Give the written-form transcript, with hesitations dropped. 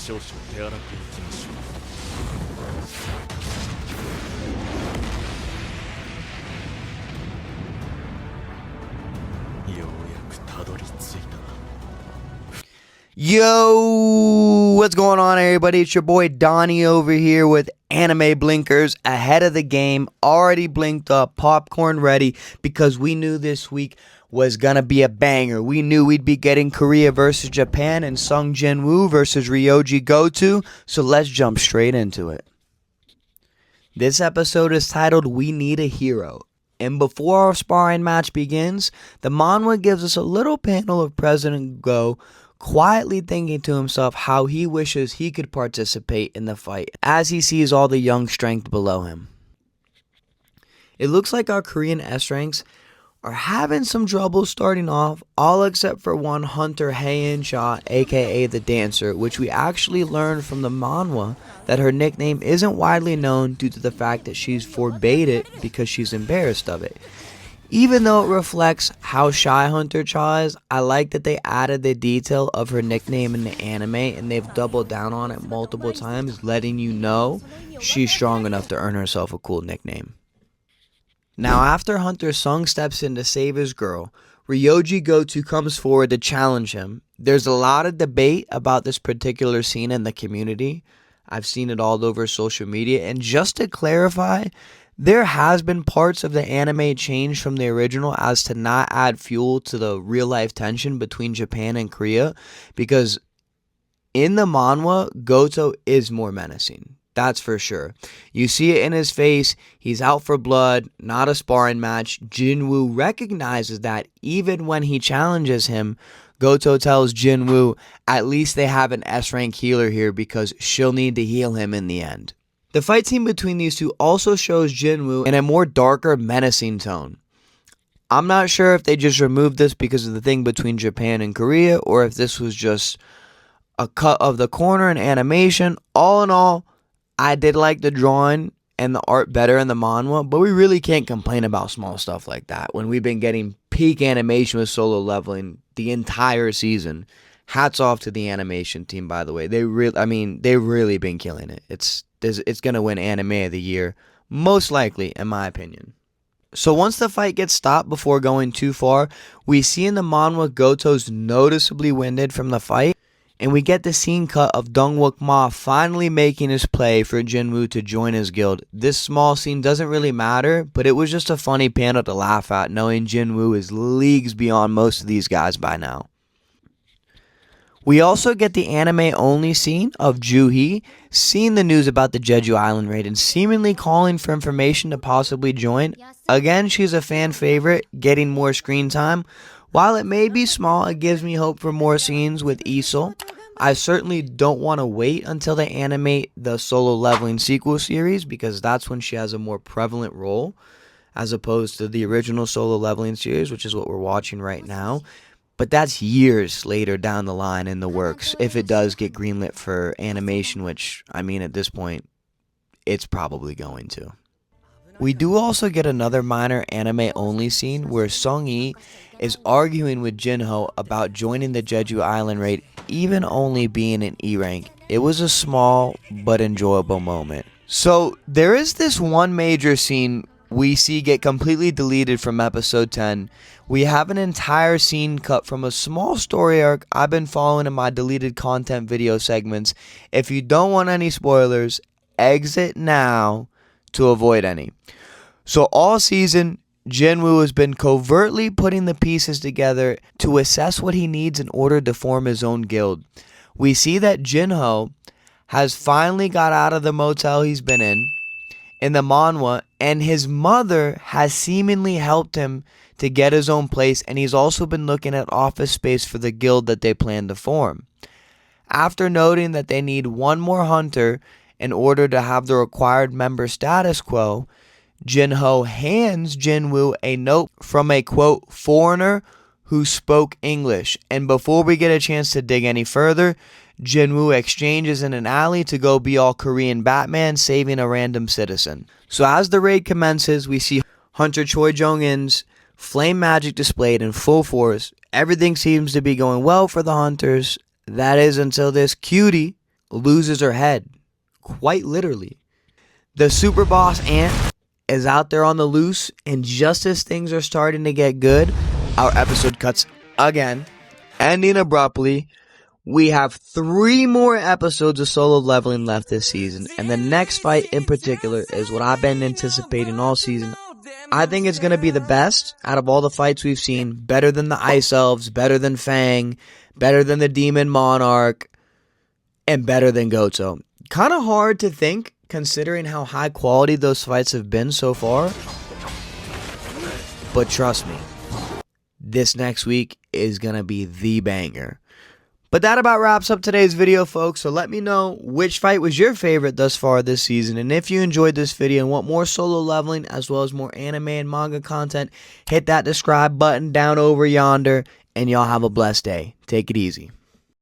少々手荒くいきましょう。ようやくたどり着いた。 Yo, what's going on, everybody? It's your boy Donnie over here with Anime Blinkers, ahead of the game, already blinked up, popcorn ready, because we knew this week was gonna be a banger. We knew we'd be getting Korea versus Japan and Jin Wu versus Ryoji Goto, so let's jump straight into it. This episode is titled We Need a Hero. And before our sparring match begins, the manhwa gives us a little panel of President Go quietly thinking to himself how he wishes he could participate in the fight as he sees all the young strength below him. It looks like our Korean S ranks are having some trouble starting off, all except for one Hunter Hae-in-cha, aka the Dancer, which we actually learned from the manhwa that her nickname isn't widely known due to the fact that she's forbade it because she's embarrassed of it. Even though it reflects how shy Hunter Cha is, I like that they added the detail of her nickname in the anime, and they've doubled down on it multiple times, letting you know she's strong enough to earn herself a cool nickname. Now, after Hunter Sung steps in to save his girl, Ryoji Goto comes forward to challenge him. There's a lot of debate about this particular scene in the community. I've seen it all over social media, and just to clarify, there has been parts of the anime changed from the original as to not add fuel to the real life tension between Japan and Korea, because in the manhwa, Goto is more menacing. That's for sure. You see it in his face. He's out for blood, not a sparring match. Jin Wu recognizes that even when he challenges him. Goto tells Jin Wu at least they have an S-rank healer here because she'll need to heal him in the end. The fight scene between these two also shows Jin Wu in a more darker, menacing tone. I'm not sure if they just removed this because of the thing between Japan and Korea, or if this was just a cut of the corner in animation. All in all, I did like the drawing and the art better in the manhwa, but we really can't complain about small stuff like that when we've been getting peak animation with Solo Leveling the entire season. Hats off to the animation team, by the way. They've really been killing it. It's going to win Anime of the Year, most likely, in my opinion. So once the fight gets stopped before going too far, we see in the manhwa Goto's noticeably winded from the fight, and we get the scene cut of Dongwook Ma finally making his play for Jin Wu to join his guild. This small scene doesn't really matter, but it was just a funny panel to laugh at, knowing Jin Wu is leagues beyond most of these guys by now. We also get the anime-only scene of Ju-hee seeing the news about the Jeju Island raid and seemingly calling for information to possibly join. Again, she's a fan favorite, getting more screen time. While it may be small, it gives me hope for more scenes with Isol. I certainly don't want to wait until they animate the Solo Leveling sequel series, because that's when she has a more prevalent role as opposed to the original Solo Leveling series, which is what we're watching right now. But that's years later down the line in the works, if it does get greenlit for animation, which, I mean, at this point, it's probably going to. We do also get another minor anime-only scene where Sung-yi is arguing with Jinho about joining the Jeju Island raid, even only being an E rank. It was a small but enjoyable moment. So there is this one major scene we see get completely deleted from episode 10. We have an entire scene cut from a small story arc I've been following in my deleted content video segments. If you don't want any spoilers, exit now to avoid any. So all season, Jin Wu has been covertly putting the pieces together to assess what he needs in order to form his own guild. We see that Jinho has finally got out of the motel he's been in the manhwa, and his mother has seemingly helped him to get his own place, and he's also been looking at office space for the guild that they plan to form. After noting that they need one more hunter in order to have the required member status quo, Jinho hands Jin Wu a note from a, quote, foreigner who spoke English. And before we get a chance to dig any further, Jin Wu exchanges in an alley to go be all Korean Batman, saving a random citizen. So as the raid commences, we see Hunter Choi Jong-in's flame magic displayed in full force. Everything seems to be going well for the hunters. That is until this cutie loses her head. Quite literally. The super boss Ant is out there on the loose, and just as things are starting to get good, our episode cuts again, ending abruptly. We have 3 more episodes of solo leveling left this season, and the next fight in particular is what I've been anticipating all season. I think it's going to be the best out of all the fights we've seen, better than the Ice Elves, better than Fang, better than the Demon Monarch, and better than Goto. Kind of hard to think, considering how high quality those fights have been so far, but trust me, this next week is going to be the banger. But that about wraps up today's video, folks, so let me know which fight was your favorite thus far this season, and if you enjoyed this video and want more solo leveling as well as more anime and manga content, hit that subscribe button down over yonder, and y'all have a blessed day. Take it easy.